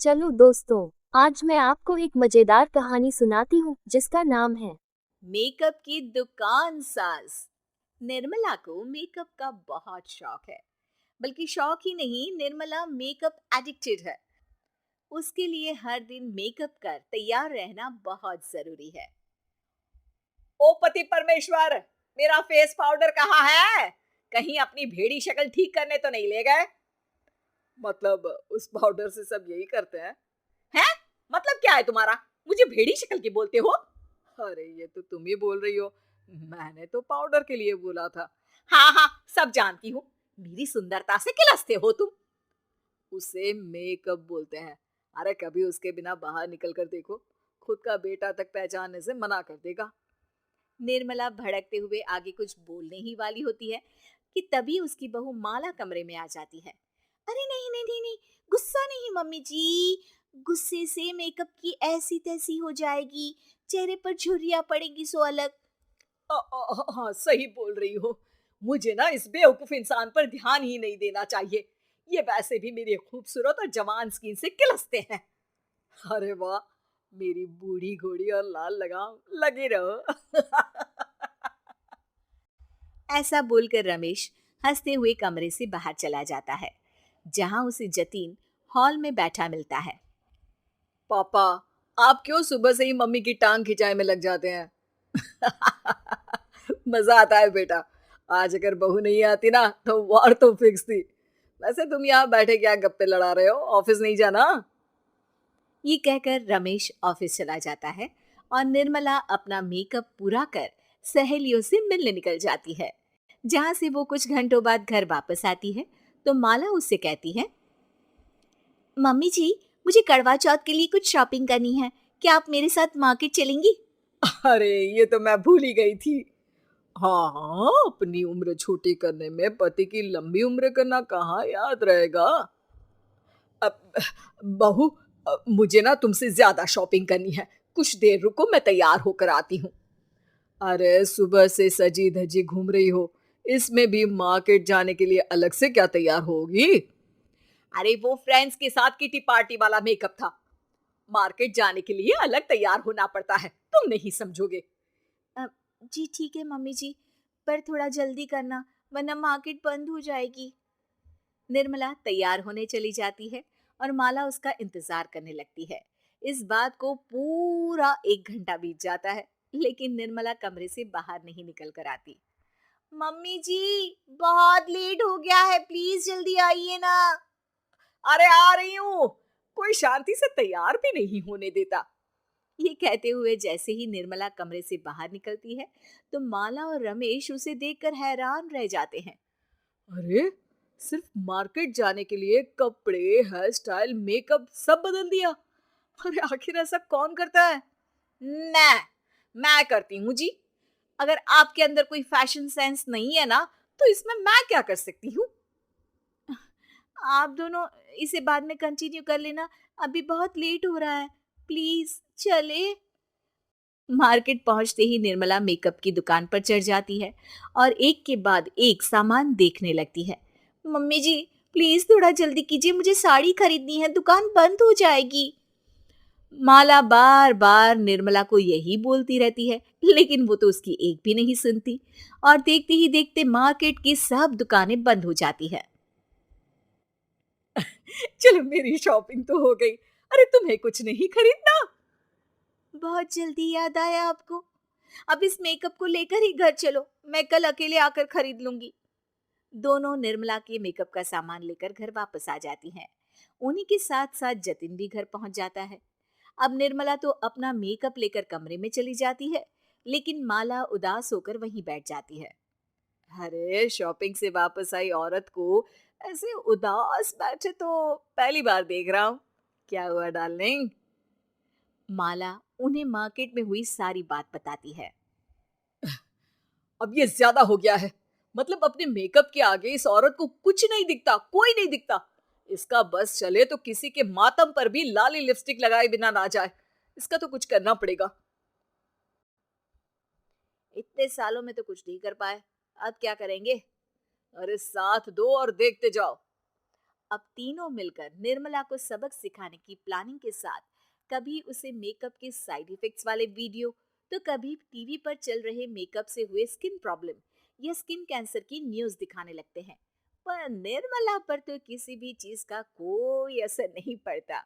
चलो दोस्तों, आज मैं आपको एक मजेदार कहानी सुनाती हूँ जिसका नाम है मेकअप की दुकान सास। निर्मला को मेकअप का बहुत शौक है। बल्कि शौक ही नहीं, निर्मला मेकअप एडिक्टेड है। उसके लिए हर दिन मेकअप कर तैयार रहना बहुत जरूरी है। ओ पति परमेश्वर, मेरा फेस पाउडर कहाँ है? कहीं अपनी भेड़ी शक्ल ठीक करने तो नहीं ले गए? मतलब उस पाउडर से सब यही करते हैं? हैं? मतलब क्या है तुम्हारा? मुझे भेड़ी शक्ल की बोलते हो? अरे ये तो तुम ही बोल रही हो, मैंने तो पाउडर के लिए बोला था। हाँ हाँ, सब जानती हूँ। मेरी सुंदरता से किलसते हो तुम। उसे मेकअप बोलते हैं। अरे कभी उसके बिना बाहर निकल कर देखो, खुद का बेटा तक पहचानने से मना कर देगा। निर्मला भड़कते हुए आगे कुछ बोलने ही वाली होती है कि तभी उसकी बहू माला कमरे में आ जाती है। अरे नहीं नहीं नहीं नहीं, गुस्सा नहीं मम्मी जी। गुस्से से मेकअप की ऐसी तैसी हो जाएगी, चेहरे पर झुर्रियां पड़ेगी सो अलग। हाँ सही बोल रही हो। मुझे ना इस बेवकूफ इंसान पर ध्यान ही नहीं देना चाहिए। ये वैसे भी मेरी खूबसूरत और जवान स्किन से किलसते हैं। अरे वाह, मेरी बूढ़ी घोड़ी और लाल लगाम, लगे रहो। ऐसा बोलकर रमेश हंसते हुए कमरे से बाहर चला जाता है, जहां उसे जतीन हॉल में बैठा मिलता है। पापा, आप क्यों सुबह से ही मम्मी की टांग खिंचाई में लग जाते हैं? मजा आता है बेटा। आज अगर बहू नहीं आती ना तो वार तो फिक्स थी। वैसे तुम यहाँ बैठे क्या गप्पे लड़ा रहे हो? ऑफिस नहीं जाना? ये कहकर रमेश ऑफिस चला जाता है और निर्मला अपना मेकअप पूरा कर सहेलियों से मिलने निकल जाती है। जहां से वो कुछ घंटों बाद घर वापस आती है तो माला उससे कहती है, मम्मी जी, मुझे करवा चौथ के लिए कुछ शॉपिंग करनी है। क्या आप मेरे साथ मार्केट चलेंगी? अरे ये तो मैं भूल ही गई थी। हाँ हाँ, अपनी उम्र छोटी करने में पति की लंबी उम्र करना कहाँ याद रहेगा। अब बहू, मुझे ना तुमसे ज्यादा शॉपिंग करनी है। कुछ देर रुको, मैं तैयार होकर आती हूँ। अरे सुबह से सजी धजी घूम रही हो, इसमें भी मार्केट जाने के लिए अलग से क्या तैयार होगी? अरे वो फ्रेंड्स के साथ किटी पार्टी वाला मेकअप था। मार्केट जाने के लिए अलग तैयार होना पड़ता है, तुम नहीं समझोगे। अ, जी ठीक है मम्मी जी, पर थोड़ा जल्दी करना वरना मार्केट बंद हो जाएगी। निर्मला तैयार होने चली जाती है और माला उसका इंतजार करने लगती है। इस बात को पूरा 1 घंटा बीत जाता है, लेकिन निर्मला कमरे से बाहर नहीं निकल कर आती। मम्मी जी, बहुत लेट हो गया है, प्लीज जल्दी आइए ना। अरे आ रही हूँ। कोई शांति से तैयार भी नहीं होने देता। ये कहते हुए जैसे ही निर्मला कमरे से बाहर निकलती है तो माला और रमेश उसे देखकर हैरान रह जाते हैं। अरे, सिर्फ मार्केट जाने के लिए कपड़े, हेयर स्टाइल, मेकअप सब बदल दिया। अरे आखिर ऐसा कौन करता है? मैं करती हूँ जी। अगर आपके अंदर कोई फैशन सेंस नहीं है ना तो इसमें मैं क्या कर सकती हूँ? आप दोनों इसे बाद में कंटिन्यू कर लेना, अभी बहुत लेट हो रहा है, प्लीज चले। मार्केट पहुंचते ही निर्मला मेकअप की दुकान पर चढ़ जाती है और एक के बाद एक सामान देखने लगती है। मम्मी जी, प्लीज थोड़ा जल्दी कीजिए, मुझे साड़ी खरीदनी है, दुकान बंद हो जाएगी। माला बार बार निर्मला को यही बोलती रहती है, लेकिन वो तो उसकी एक भी नहीं सुनती और देखते ही देखते मार्केट की सब दुकानें बंद हो जाती है। चलो मेरी शॉपिंग तो हो गई। अरे तुम्हें कुछ नहीं खरीदना? बहुत जल्दी याद आया आपको। अब इस मेकअप को लेकर ही घर चलो, मैं कल अकेले आकर खरीद लूंगी। दोनों निर्मला के मेकअप का सामान लेकर घर वापस आ जाती हैं। उन्हीं के साथ साथ जतिन भी घर पहुंच जाता है। अब निर्मला तो अपना मेकअप लेकर कमरे में चली जाती है, लेकिन माला उदास होकर वहीं बैठ जाती है। अरे शॉपिंग से वापस आई औरत को ऐसे उदास बैठे तो पहली बार देख रहा हूँ। क्या हुआ डार्लिंग? माला उन्हें मार्केट में हुई सारी बात बताती है। अब ये ज्यादा हो गया है। मतलब अपने मेकअप के आगे इस औरत को कुछ नहीं दिखता, कोई नहीं दिखता। इसका बस चले तो किसी के मातम पर भी लाली लिपस्टिक लगाए बिना ना जाए। इसका तो कुछ करना पड़ेगा। इतने सालों में तो कुछ नहीं कर पाए, अब क्या करेंगे? अरे साथ दो और देखते जाओ। अब तीनों मिलकर निर्मला को सबक सिखाने की प्लानिंग के साथ कभी उसे मेकअप के साइड इफेक्ट्स वाले वीडियो तो कभी टीवी पर चल रहे मेकअप से हुए स्किन प्रॉब्लम या स्किन कैंसर की न्यूज दिखाने लगते हैं। पर निर्मला पर तो किसी भी चीज का कोई असर नहीं पड़ता।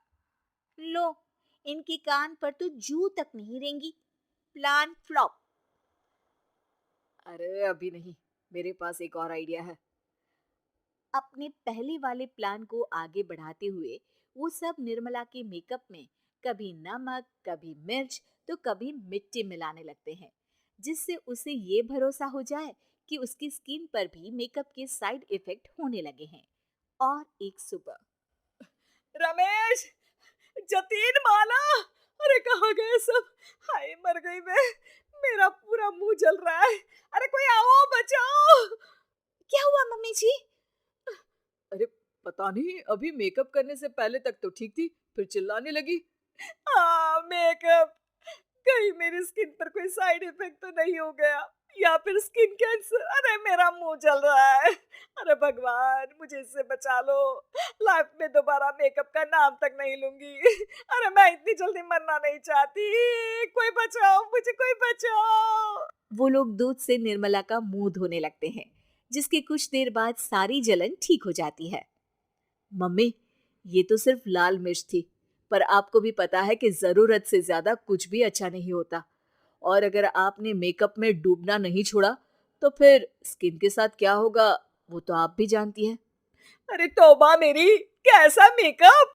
लो, इनके कान पर तो जू तक नहीं रेंगी। Plan flop. अरे अभी नहीं, मेरे पास एक और आइडिया है। अपने पहले वाले प्लान को आगे बढ़ाते हुए वो सब निर्मला के मेकअप में कभी नमक, कभी मिर्च तो कभी मिट्टी मिलाने लगते हैं, जिससे उसे ये भरोसा हो जाए कि उसकी स्किन पर भी मेकअप के साइड इफेक्ट होने लगे हैं। और एक सुबह, रमेश, जतीन, माला, अरे कहाँ गए सब? हाय मर गई मैं, मेरा पूरा मुंह जल रहा है। अरे कोई आओ, बचाओ। क्या हुआ मम्मी जी? अरे पता नहीं, अभी मेकअप करने से पहले तक तो ठीक थी, फिर चिल्लाने लगी। हाँ मेकअप, कहीं मेरी स्किन पर कोई साइड इफेक्ट तो नहीं हो गया या फिर स्किन कैंसर। अरे मेरा मुंह जल रहा है। अरे भगवान, मुझे इससे बचा लो। लाइफ में दोबारा मेकअप का नाम तक नहीं लूंगी। अरे मैं इतनी जल्दी मरना नहीं चाहती। कोई बचाओ मुझे, कोई बचाओ। वो लोग दूध से निर्मला का मुंह धोने लगते हैं, जिसके कुछ देर बाद सारी जलन ठीक हो जाती है। मम्मी, ये तो सिर्फ लाल मिर्च थी, पर आपको भी पता है कि जरूरत से ज्यादा कुछ भी अच्छा नहीं होता। और अगर आपने मेकअप में डूबना नहीं छोड़ा तो फिर स्किन के साथ क्या होगा वो तो आप भी जानती हैं। अरे तौबा मेरी, कैसा मेकअप?